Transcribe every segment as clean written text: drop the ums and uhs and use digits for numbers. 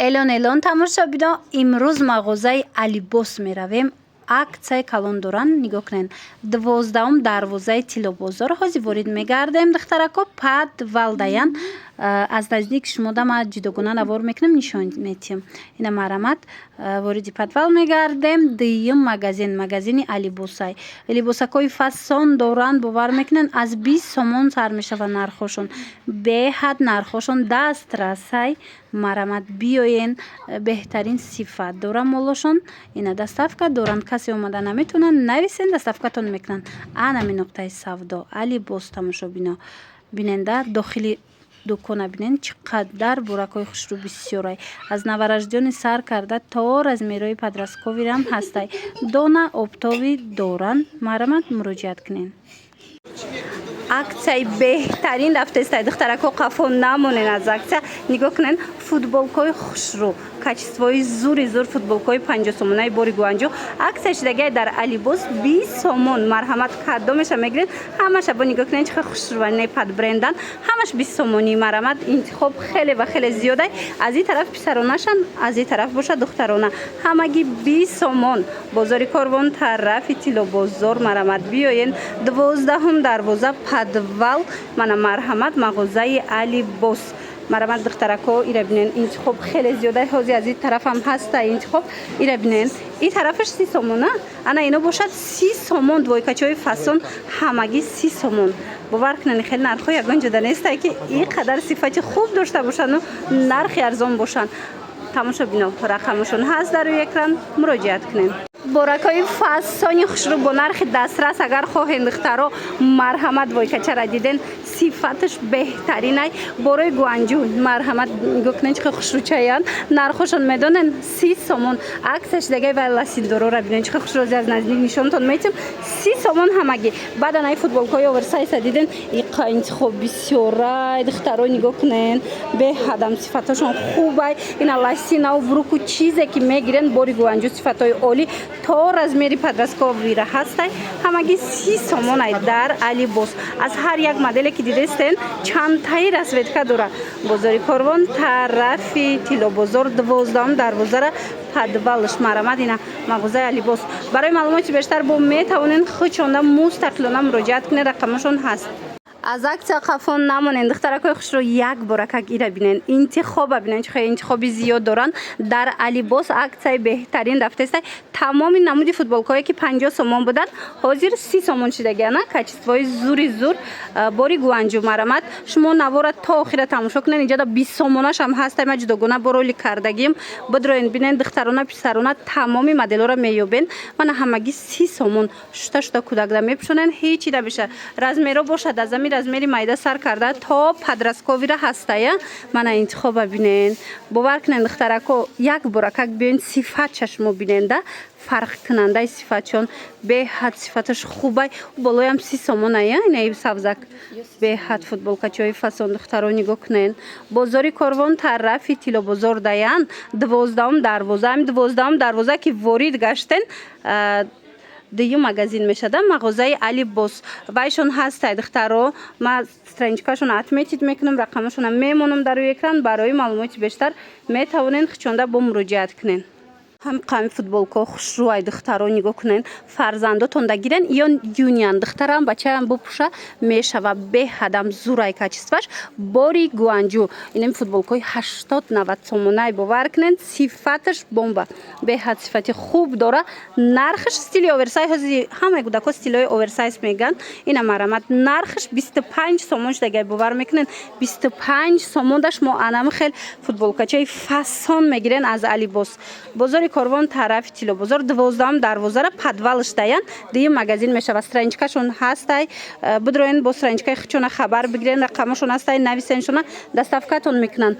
Элон тамошобино имрӯз мағозаи Алибос меравем. Аксияи калон доранд. Нигоҳ кунед. 12-ум дарвозаи Тиллобозор ҳозир ворид мегардем. Духтарако подвал даянд. аз наздик шумода ма ҷудогона навор мекунам, нишон метиҳам. Ина марамат вориди подвал мегардем. Дуюм магазини Алибосай. Либосакои фасон доранд, бовар мекунанд аз 20 сомон сар мешавад нархошон. Беҳад нархошон дастрасай. Марамат биёен, беҳтарин сифат дора молошон. Ина доставка доранд, касе омада наметавонад нависен, доставкатон мекунанд. Анами нуқтаи савдо Алибос тамошобино. Биненда дохили дукона бинен чӣ қадар буракҳои хушрӯ бисёрай. Аз навараждёни сар карда то размерои подростковирам ҳастай. Дона обтоби доранд. Марамат муроҷиат кунед. Аксияи беҳтарин рафтаистай. Духтарако қафо намонен аз аксия. Нигоҳ кунед. Футболкаҳои хушрӯ, качествои зури зур футболкаҳои 50 сомонаи бори гуанҷӯ. Аксия шудагай дар Алибос 20 сомон. Марҳамат кадомеша мегиред. Ҳамаша бо нигоҳ кунед чихел хушрӯванӣ падбрендан. Ҳамаш 20 сомонӣ. Марамат интихоб хеле ва хеле зиёдай. Аз ин тараф писаронашан, аз ин тараф боша духтарона. Ҳамаги 20 сомон. Бозори Корвон тарафи Тиллобозор. Марамат биёен. 12-ум дарвоза подвал. Мана марҳамат мағозаи Алибос. Марамат духтарако ира бинен интихоб хеле зиёда. ҳозир аз ин тараф ҳам ҳаста интихоб. Ира бинен ин тарафаш 30 сомон. Ана ино бошад 30 сомон. Двойкачаҳои фасон ҳамаги 30 сомон. бовар кунед хеле нархҳо ягон ҷуда нестае ки ин қадар сифати хуб дошта бошану нархи арзон бошанд. тамошо бино рақамашон ҳаст дар рӯи экран. муроҷиат кунед. боракҳои фасони хушрӯ бо нархи дастрас агар хоҳед духтаро марҳамат двойкачара диден сифаташ беҳтаринай. борои гуанҷӯ марҳамат нигоҳ кунед чихел хушрӯчаянд. нархошон медонен 30 сомон. аксия шудагай ва ласилдорора бинен чихел хушрӯзи аз наздик нишонтон метиҳам. 30 сомон ҳамаги. баъдан ай футболкаҳои оверсайза диден иқа интихоб бисёрай. духтаро нигоҳ кунед беҳадам сифаташон хубай. ина ласинау бруку чизе ки мегирен бори гуанҷӯ сифатҳои олӣ то размери подростковира ҳастай. ҳамаги 30 сомонай дар Алибос. аз ҳар як моделе ки дидестен чандтаи расветка дора. бозори Корвон тарафи Тиллобозор 12-ум дарвозара подвалш. марамат ина мағозаи Алибос. барои маълумоти бештар бо метавонен худшонда мустақилона муроҷиат кунед. рақамашон ҳаст. аз аксия қафо намонен. духтаракои хушрӯ як боракак ира бинен. интихоба бинен чихел интихоби зиёд доранд. дар Алибос аксияи беҳтарин рафтаистай. тамоми намуди футболкаҳое ки 50 сомон буданд ҳозир 30 сомон шудагианд. качествои зури зур бори гуанҷӯ. марамат шумо навора то охира тамошо кунед. инҷода 20 сомонашам ҳастай. ма ҷудогона бороли кардагим. бидроен бинен духтарона писарона тамоми моделҳоро меёбен. мана ҳамаги 30 сомон. шута кӯдакда мепӯшонен. ҳеҷ чида биша. размеро бошад аз размери майда сар карда то подростковира ҳастая. мана интихоба бинен. бовар кунед духтарако як боракак биён сифат чашмо биненда фарқкунандаи сифатшон беҳад сифаташ хубай. болоям 30 сомоная. ина савзак беҳад футболкачаҳои фасон. духтаро нигоҳ кунед. бозори Корвон тарафи Тиллобозор даянд 12-ум дарвоза. ҳамин 12-ум дарвоза ки ворид гаштен дуюм магазин мешада. мағозаи Алибос. вайшон ҳастай духтаро. ма страничкашон отметит мекунам. рақамашонам мемонам дар рӯи экран. барои маълумоти бештар метавонен хичонда бо муроҷиат кунед. ҳам қами футболка хушрӯай духтаро нигоҳ кунед. фарзандотон дагирен ё юниан духтарам бачаям бупӯша мешава. беҳадам зурай качестваш бори гуанҷӯ. инами футболкаҳои 80-90 сомонай бовар кунед. сифаташ бомба. беҳад сифати хуб дора. нархаш стили оверсайз. ҳозир ҳамаи кӯдако стилҳои оверсайз мегӯянд. ина марамат нархаш 25 сомон шудагай бовар мекунед. 25 сомонда шумо анами хел футболкачаи фасон мегирен аз Алибос. бозори Корвон тарафи Тиллобозор 12-ум дарвозара подвалш даянд. дуюм магазин мешава. страничкашон ҳастай. бидроен бо страничкаи худшона хабар бигирен. рақамашон ҳастай. нависеншона доставкатон мекунанд.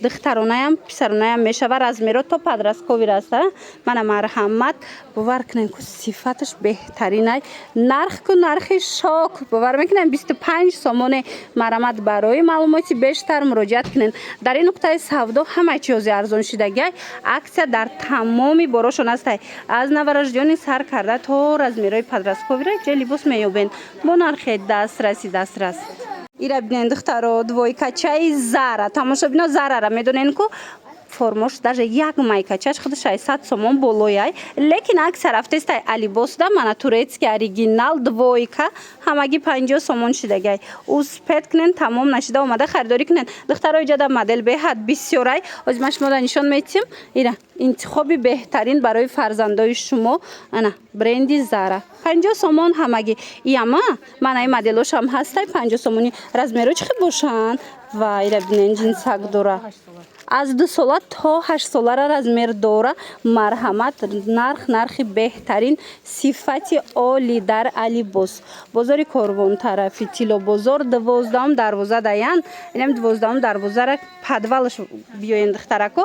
духтаронаям писаронаям мешава. размеро то подростковира аста. мана марҳамат бовар кунед ку сифаташ беҳтаринай. нарх ку нархи шок. бовар мекунед 25 сомоне. марамат барои маълумоти бештар муроҷиат кунед. дар ин нуқтаи савдо ҳамаи чизи арзон шудагай. аксия дар тамоми борошон ҳастай. аз навараждёни сар карда то размерои подростковира ҷа либос меёбен. бо нархи дастрас. ира бинен духтаро двойкачаи Зара. тамошо бино Зарара медонен ку формош даже як майкачаш худ 600 сомон болояй лекин акса рафтестай алибосда мана турецки оригинал двойка ҳамагӣ 50 сомон шидагай успет кунен тамом нашида омада харидорӣ кунен духтарои ҷада модель беҳад бисёрай оз ма шумода нишон метим ира интихоби беҳтарин барои фарзандои шумо ана бренди Zara 50 сомон ҳамагӣ яма манаи моделошам ҳастай 50 сомони размеро чӣ хел бошанд ва ира бинен ҷинсак дора аз 2 сола то 8 солара размер дора марҳамат нархи беҳтарин сифати оли дар Алибос бозори Корвон тарафи Тило бозор 12 дарвоза даян инам 12 дарвозара подвалш биёен духтарако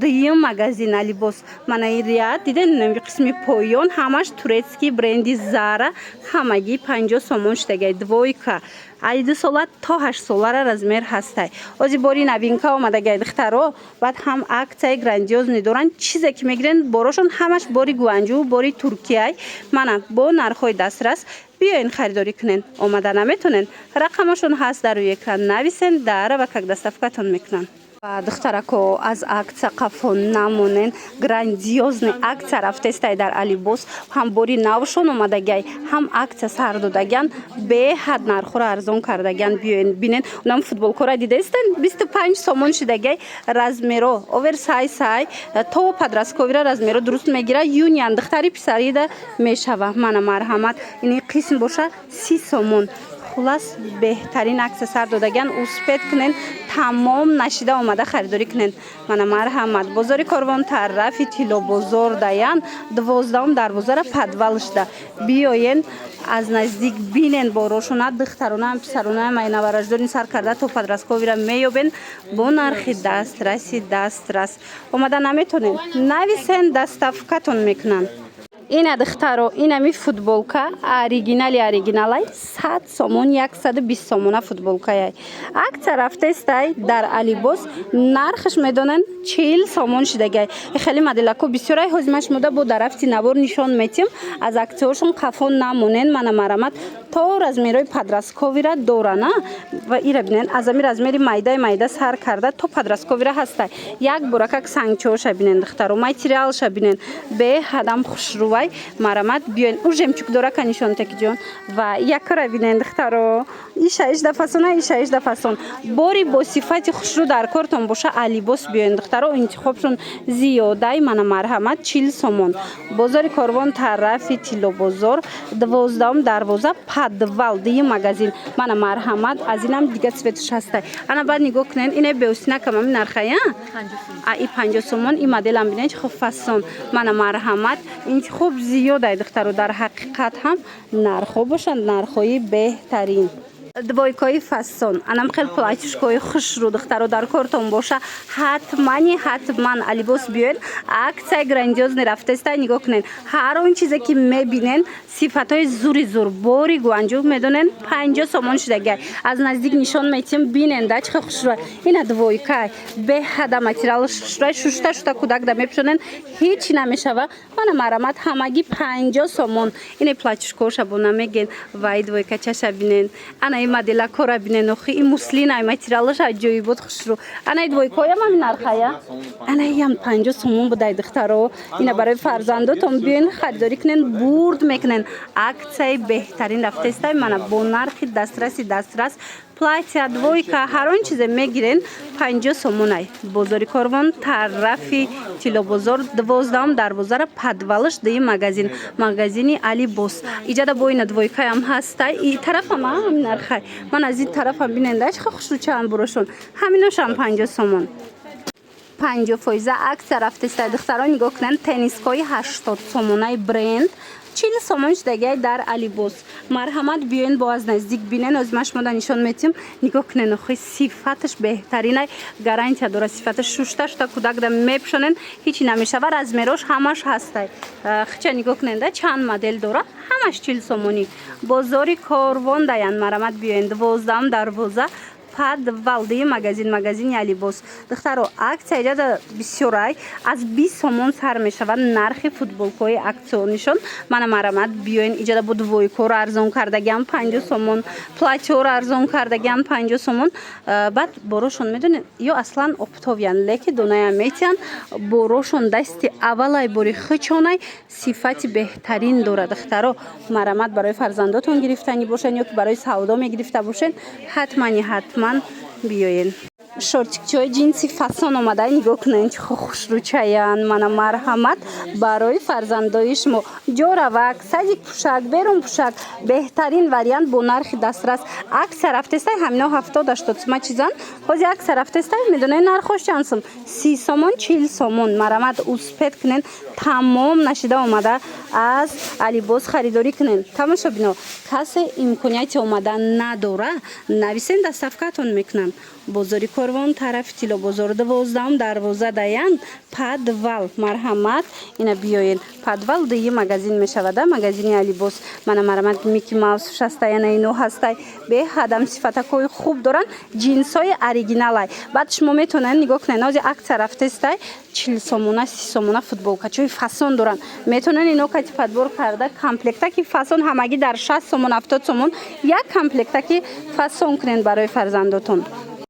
дуюм магазин Алибос манаи рият диден қисми поён ҳамаш турецки бренди Zara ҳамагӣ 50 сомон штагай двойка аз 2 сола то 8 солара размер ҳастай ози бори новинка омадагай духтаро баъд ҳам аксияи грандиозни доранд чизе ки мегирен борошон ҳамаш бори гуанҷу бори туркияй мана бо нархҳои дастрас биёен харидорӣ кунен омада наметонен рақамашон ҳаст дар рӯи экран нависен дара ва как доставкатон мекунанд духтарако аз акция қафо намонен грандиозни акция рафтестай дар Алибос ҳам бори навшон омадагай ҳам акция сар додаган беҳад нархҳоро арзон кардаган биёен бинен унам футболкора дидаистен 25 сомон шидагай размеро оверсайсай то подростковира размеро дуруст мегира юниан духтари писарида мешава мана марҳамат ини қисм боша 30 сомон хулас беҳтарин акция сар додаган успет кунен тамом нашида омада харидорӣ кунен мана марҳамат бозори Корвон тарафи Тило бозор даян 12 дарвозара подвалшда биёен аз наздик бинен борошона духтаронам писаронам айнавараждорин сар карда то подростковира меёбен бо нархи дастрас омада наметонен нависен доставкатон мекунанд ина духтаро инами футболка оригиналай 100 сомон 120 сомона футболкаяй акция рафтестай дар Алибос нархш медонен 40 сомон шидагай хеле моделако бисёрай ҳозимаш мода бо дарафти навор нишон метим аз акциошон қафо намонен мана марамат то размерои подростковира дорана ва ира бинен аз ами размери майда сар карда то подростковира ҳастай як буракак сангчоша бинен духтаро материалша бинен беҳадам хушрӯ марамат биёен у жемчуг дора канишон такиҷон ва якора бинен духтаро ишаиш да фасон бори бо сифати хушрӯ дар кортон боша Алибос биёен духтаро интихобшон зиёдай мана марҳамат 40 сомон бозори Корвон тарафи Тило бозор 12 дарвоза подвал ди магазин мана марҳамат аз инам дига цветуш ҳастай ана баъд нигоҳ кунен ина беусинакам ами нархая и 50 сомон и моделам бинен хуб фасон мана марҳамат интихоб зиёдай духтаро дар ҳақиқат ҳам нархҳо бошанд нархҳои беҳтарин двойкои фасон анам хел платишкои хушрӯ духтаро дар кортон боша ҳатман Алибос биёен аксияи грандиозни рафтестай нигоҳ кунен ҳар он чизе ки мебинен сифатҳои зур бори гуанҷӯ медонен 50 сомон шидагай аз наздик нишон метим бинен да чӣ хел хушрӯ ина двойкай беҳада материал шушта кудак да мепӯшонен ҳеҷ намешава мана марамат ҳамагӣ 50 сомон ина платишкоша бо намеген вай двойкачаша бинен ана модела кора бинен охи и муслина материалаш аҷоибот хушрӯ ана двойкоям ами нархая ана ям 50 сомон будай духтаро ина барои фарзандотон биёен харидорӣ кунен бурд мекунен аксияи беҳтарин рафтестай мана бо нархи дастрас платья двойка ҳар он чизе мегирен 50 сомонай бозори Корвон тарафи Тило бозор 12 дарвозара подвалш ди магазини Алибос иҷада бо ина двойкаям ҳастай и тарафам ҳамин нархай ман аз ин тарафам биненда чӣ хушрӯ чанд бурошон ҳаминошам 50 сомон 50% акция рафтестай духтарон нигоҳ кунен теннискои 80 сомонаи бренд 40 сомон шидагай дар Алибос марҳамат биёен бо аз наздик бинен озимаш мода нишон метим нигоҳ кунен охи сифаташ беҳтаринай гарантия дора сифаташ шушта кудак да мепӯшонен ҳеҷ намешава размерош ҳамаш ҳастай хича нигоҳ кунен да чанд модел дора ҳамаш 40 сомонӣ бозори Корвон даян марҳамат биёен 12 дарвоза подвал ди магазини алибос. Духтаро аксияҷа бисёрай аз 20 сомон сар мешавад нархи футболкаҳои аксионишон. Мана марамат биёин иҷода буд войкоро арзон кардагиам 50 сомон, платёро арзон кардагиам 50 сомон. Баъд борошон медонед ё аслан оптовиян леки доная метиян борошон дасти аввалай бори хичонай сифати беҳтарин дорад. Духтаро марамат барои фарзандотон гирифтанӣ бошен ё ки барои савдо мегирифта бошен ҳатман биёен. Шортикчиҳои ҷинси фасон омада нигоҳ кунед чӣ хушрӯчаянд. Мана марҳамат барои фарзандои шумо ҷоравак садик пӯшак берун пӯшак беҳтарин вариант бо нархи дастрас. Аксия рафтестай ҳамино 70-80 сума чизан ҳозир аксия рафтестай медонед нархош чанд сум 30 сомон 40 сомон. Марамат успед кунед тамом нашида омада аз алибос харидорӣ кунед. тамошобино касе имконияти омада надора нависен доставкатон мекунам. бозори Корвон тарафи Тило бозор 12 дарвоза даян подвал марҳамат ина биёен подвал ди магазин мешавада магазини алибос. Мана марамат Мики Маус шастаяна ино ҳастай беҳадам сифатакои хуб доранд ҷинсои оригиналай. Баъд шумо метонед нигоҳ кунед ҳозир аксия рафтестай 40 сомона 30 сомона футболкачои фасон доранд. Метонед ино кати подбор карда комплектаки фасон ҳамагӣ дар 60 сомон 70 сомон як комплектаки фасон кунед барои фарзандотон.